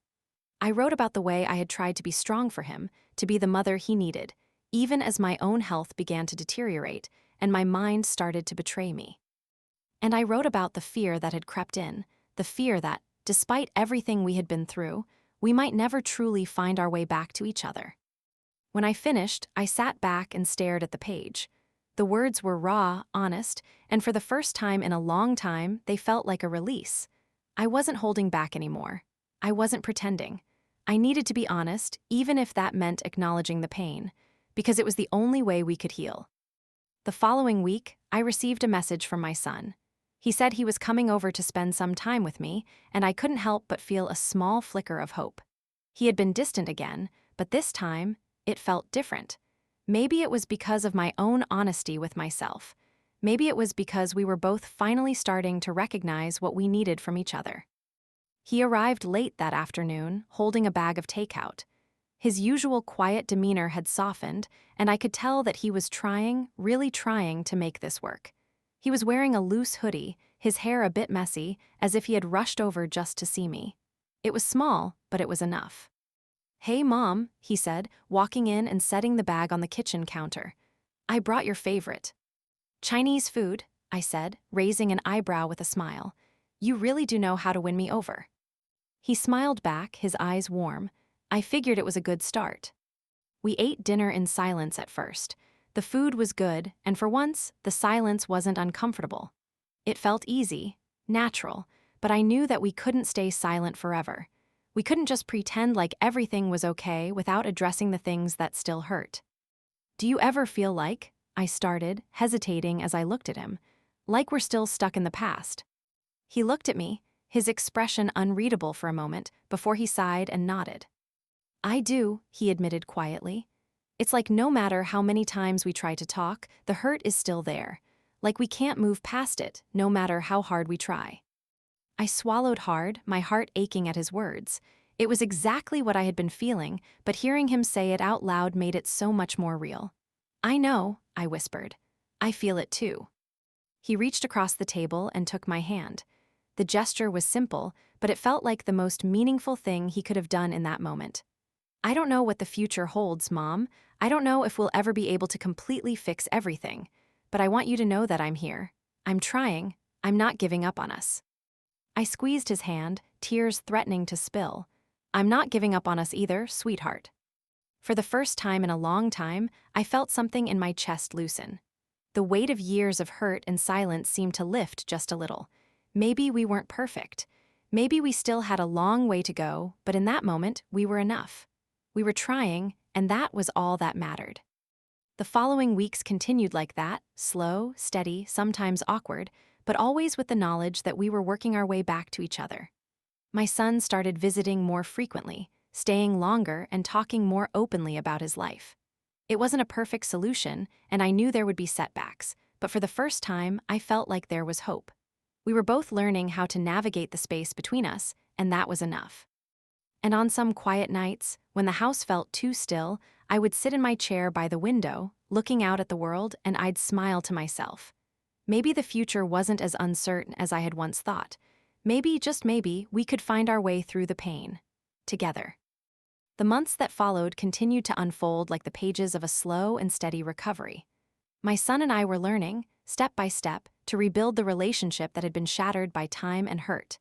I wrote about the way I had tried to be strong for him, to be the mother he needed, even as my own health began to deteriorate and my mind started to betray me. And I wrote about the fear that had crept in, the fear that, despite everything we had been through, we might never truly find our way back to each other. When I finished, I sat back and stared at the page. The words were raw, honest, and for the first time in a long time, they felt like a release. I wasn't holding back anymore. I wasn't pretending. I needed to be honest, even if that meant acknowledging the pain, because it was the only way we could heal. The following week, I received a message from my son. He said he was coming over to spend some time with me, and I couldn't help but feel a small flicker of hope. He had been distant again, but this time, it felt different. Maybe it was because of my own honesty with myself. Maybe it was because we were both finally starting to recognize what we needed from each other. He arrived late that afternoon, holding a bag of takeout. His usual quiet demeanor had softened, and I could tell that he was trying, really trying to make this work. He was wearing a loose hoodie, his hair a bit messy, as if he had rushed over just to see me. It was small, but it was enough. Hey, Mom, he said, walking in and setting the bag on the kitchen counter. I brought your favorite. Chinese food, I said, raising an eyebrow with a smile. You really do know how to win me over. He smiled back, his eyes warm. I figured it was a good start. We ate dinner in silence at first. The food was good, and for once, the silence wasn't uncomfortable. It felt easy, natural, but I knew that we couldn't stay silent forever. We couldn't just pretend like everything was okay without addressing the things that still hurt. Do you ever feel like, I started, hesitating as I looked at him, like we're still stuck in the past? He looked at me, his expression unreadable for a moment, before he sighed and nodded. I do, he admitted quietly. It's like no matter how many times we try to talk, the hurt is still there. Like we can't move past it, no matter how hard we try. I swallowed hard, my heart aching at his words. It was exactly what I had been feeling, but hearing him say it out loud made it so much more real. I know, I whispered. I feel it too. He reached across the table and took my hand. The gesture was simple, but it felt like the most meaningful thing he could have done in that moment. I don't know what the future holds, Mom. I don't know if we'll ever be able to completely fix everything. But I want you to know that I'm here. I'm trying. I'm not giving up on us. I squeezed his hand, tears threatening to spill. I'm not giving up on us either, sweetheart. For the first time in a long time, I felt something in my chest loosen. The weight of years of hurt and silence seemed to lift just a little. Maybe we weren't perfect. Maybe we still had a long way to go, but in that moment, we were enough. We were trying, and that was all that mattered. The following weeks continued like that, slow, steady, sometimes awkward, but always with the knowledge that we were working our way back to each other. My son started visiting more frequently, staying longer and talking more openly about his life. It wasn't a perfect solution, and I knew there would be setbacks, but for the first time, I felt like there was hope. We were both learning how to navigate the space between us, and that was enough. And on some quiet nights, when the house felt too still, I would sit in my chair by the window, looking out at the world, and I'd smile to myself. Maybe the future wasn't as uncertain as I had once thought. Maybe, just maybe, we could find our way through the pain. Together. The months that followed continued to unfold like the pages of a slow and steady recovery. My son and I were learning, step by step, to rebuild the relationship that had been shattered by time and hurt.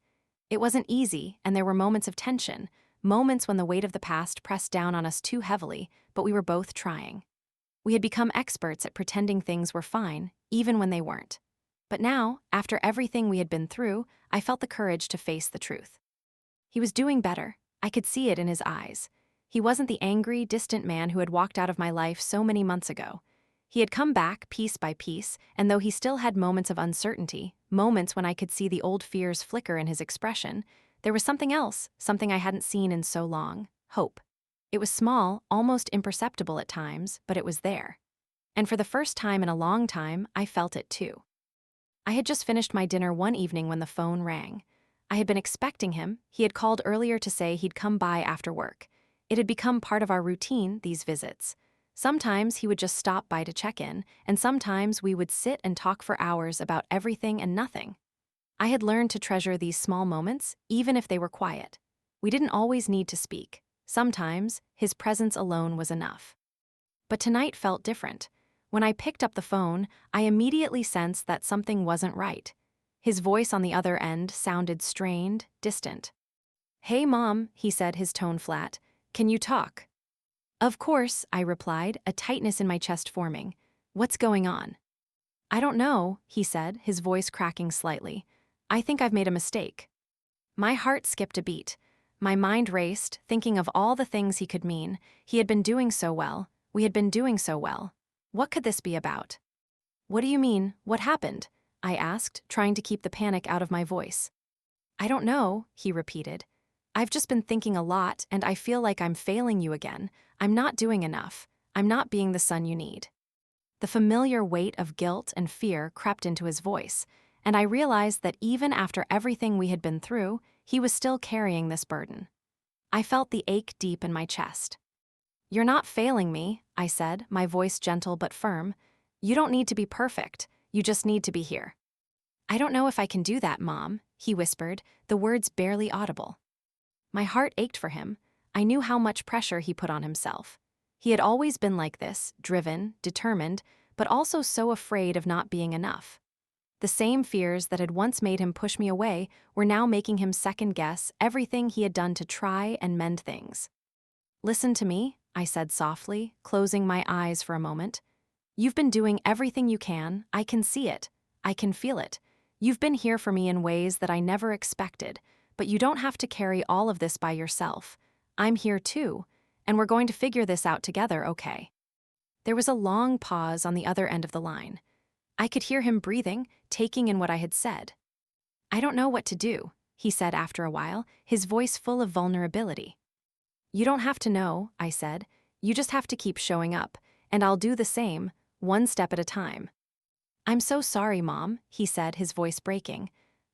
It wasn't easy, and there were moments of tension, moments when the weight of the past pressed down on us too heavily, but we were both trying. We had become experts at pretending things were fine, even when they weren't. But now, after everything we had been through, I felt the courage to face the truth. He was doing better. I could see it in his eyes. He wasn't the angry, distant man who had walked out of my life so many months ago. He had come back piece by piece, and though he still had moments of uncertainty, moments when I could see the old fears flicker in his expression, there was something else, something I hadn't seen in so long: hope. It was small, almost imperceptible at times, but it was there. And for the first time in a long time, I felt it too. I had just finished my dinner one evening when the phone rang. I had been expecting him. He had called earlier to say he'd come by after work. It had become part of our routine, these visits. Sometimes he would just stop by to check in, and sometimes we would sit and talk for hours about everything and nothing. I had learned to treasure these small moments, even if they were quiet. We didn't always need to speak. Sometimes, his presence alone was enough. But tonight felt different. When I picked up the phone, I immediately sensed that something wasn't right. His voice on the other end sounded strained, distant. "Hey, Mom," he said, his tone flat. "Can you talk?" "Of course," I replied, a tightness in my chest forming. "What's going on?" "I don't know," he said, his voice cracking slightly. "I think I've made a mistake." My heart skipped a beat. My mind raced, thinking of all the things he could mean. He had been doing so well. We had been doing so well. What could this be about? "What do you mean? What happened?" I asked, trying to keep the panic out of my voice. "I don't know," he repeated. "I've just been thinking a lot, and I feel like I'm failing you again. I'm not doing enough. I'm not being the son you need." The familiar weight of guilt and fear crept into his voice, and I realized that even after everything we had been through, he was still carrying this burden. I felt the ache deep in my chest. "You're not failing me," I said, my voice gentle but firm. "You don't need to be perfect. You just need to be here." "I don't know if I can do that, Mom," he whispered, the words barely audible. My heart ached for him. I knew how much pressure he put on himself. He had always been like this, driven, determined, but also so afraid of not being enough. The same fears that had once made him push me away were now making him second-guess everything he had done to try and mend things. "Listen to me," I said softly, closing my eyes for a moment. "You've been doing everything you can. I can see it. I can feel it. You've been here for me in ways that I never expected, but you don't have to carry all of this by yourself. I'm here too, and we're going to figure this out together, okay?" There was a long pause on the other end of the line. I could hear him breathing, taking in what I had said. "I don't know what to do," he said after a while, his voice full of vulnerability. "You don't have to know," I said. "You just have to keep showing up, and I'll do the same, one step at a time." "I'm so sorry, Mom," he said, his voice breaking.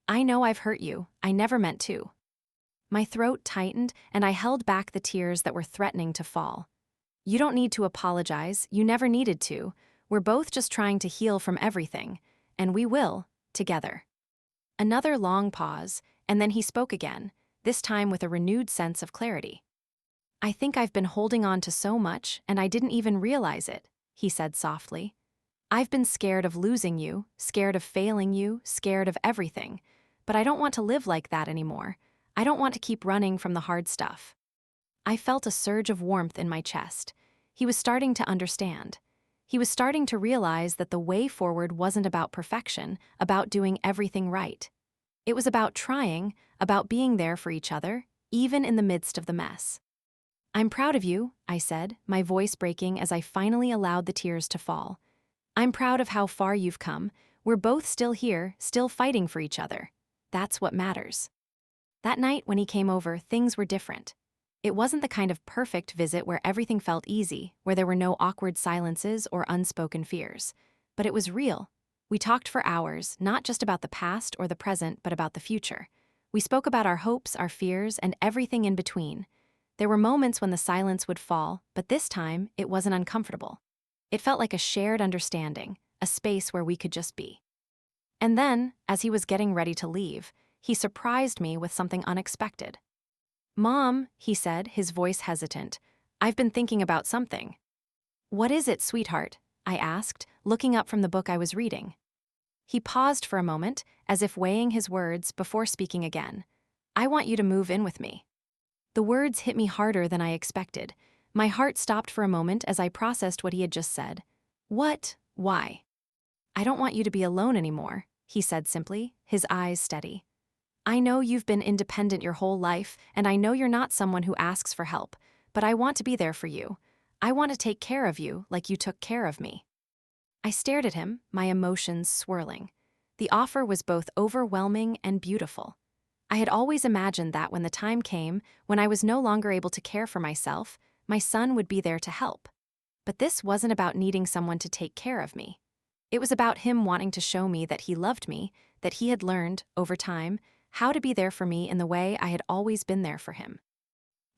"I know I've hurt you. I never meant to." My throat tightened, and I held back the tears that were threatening to fall. "You don't need to apologize. You never needed to. We're both just trying to heal from everything, and we will, together." Another long pause, and then he spoke again, this time with a renewed sense of clarity. "I think I've been holding on to so much, and I didn't even realize it," he said softly. "I've been scared of losing you, scared of failing you, scared of everything. But I don't want to live like that anymore. I don't want to keep running from the hard stuff. I felt a surge of warmth in my chest. He was starting to understand. He was starting to realize that the way forward wasn't about perfection, about doing everything right. It was about trying, about being there for each other, even in the midst of the mess. "I'm proud of you," I said, my voice breaking as I finally allowed the tears to fall. "I'm proud of how far you've come. We're both still here, still fighting for each other. That's what matters." That night when he came over, things were different. It wasn't the kind of perfect visit where everything felt easy, where there were no awkward silences or unspoken fears. But it was real. We talked for hours, not just about the past or the present, but about the future. We spoke about our hopes, our fears, and everything in between. There were moments when the silence would fall, but this time, it wasn't uncomfortable. It felt like a shared understanding, a space where we could just be. And then, as he was getting ready to leave, he surprised me with something unexpected. "Mom," he said, his voice hesitant, "I've been thinking about something." "What is it, sweetheart?" I asked, looking up from the book I was reading. He paused for a moment, as if weighing his words before speaking again. "I want you to move in with me." The words hit me harder than I expected. My heart stopped for a moment as I processed what he had just said. "What? Why?" "I don't want you to be alone anymore," he said simply, his eyes steady. "I know you've been independent your whole life, and I know you're not someone who asks for help, but I want to be there for you. I want to take care of you like you took care of me." I stared at him, my emotions swirling. The offer was both overwhelming and beautiful. I had always imagined that when the time came, when I was no longer able to care for myself, my son would be there to help. But this wasn't about needing someone to take care of me. It was about him wanting to show me that he loved me, that he had learned, over time, how to be there for me in the way I had always been there for him.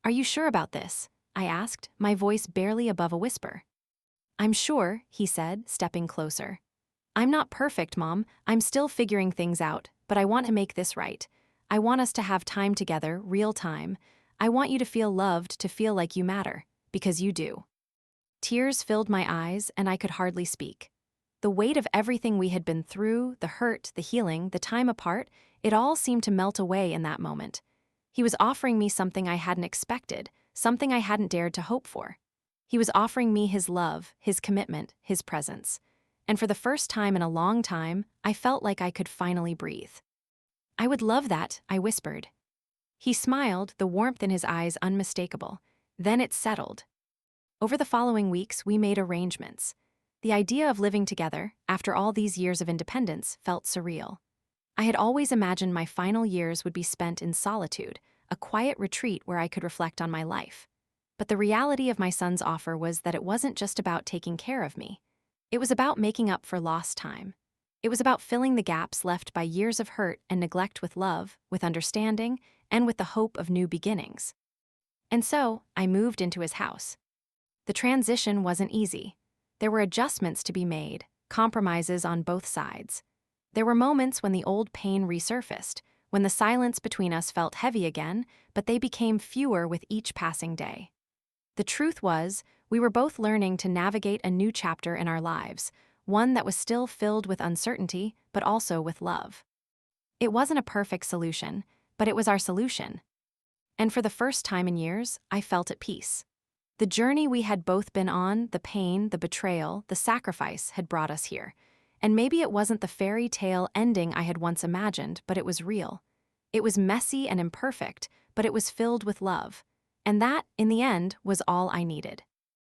"Are you sure about this?" I asked, my voice barely above a whisper. "I'm sure," he said, stepping closer. "I'm not perfect, Mom. I'm still figuring things out, but I want to make this right. I want us to have time together, real time. I want you to feel loved, to feel like you matter, because you do." Tears filled my eyes, and I could hardly speak. The weight of everything we had been through, the hurt, the healing, the time apart, it all seemed to melt away in that moment. He was offering me something I hadn't expected, something I hadn't dared to hope for. He was offering me his love, his commitment, his presence. And for the first time in a long time, I felt like I could finally breathe. "I would love that," I whispered. He smiled, the warmth in his eyes unmistakable. Then it settled. Over the following weeks, we made arrangements. The idea of living together, after all these years of independence, felt surreal. I had always imagined my final years would be spent in solitude, a quiet retreat where I could reflect on my life. But the reality of my son's offer was that it wasn't just about taking care of me. It was about making up for lost time. It was about filling the gaps left by years of hurt and neglect with love, with understanding, and with the hope of new beginnings. And so, I moved into his house. The transition wasn't easy. There were adjustments to be made, compromises on both sides. There were moments when the old pain resurfaced, when the silence between us felt heavy again, but they became fewer with each passing day. The truth was, we were both learning to navigate a new chapter in our lives, one that was still filled with uncertainty, but also with love. It wasn't a perfect solution, but it was our solution. And for the first time in years, I felt at peace. The journey we had both been on, the pain, the betrayal, the sacrifice, had brought us here. And maybe it wasn't the fairy tale ending I had once imagined, but it was real. It was messy and imperfect, but it was filled with love. And that, in the end, was all I needed.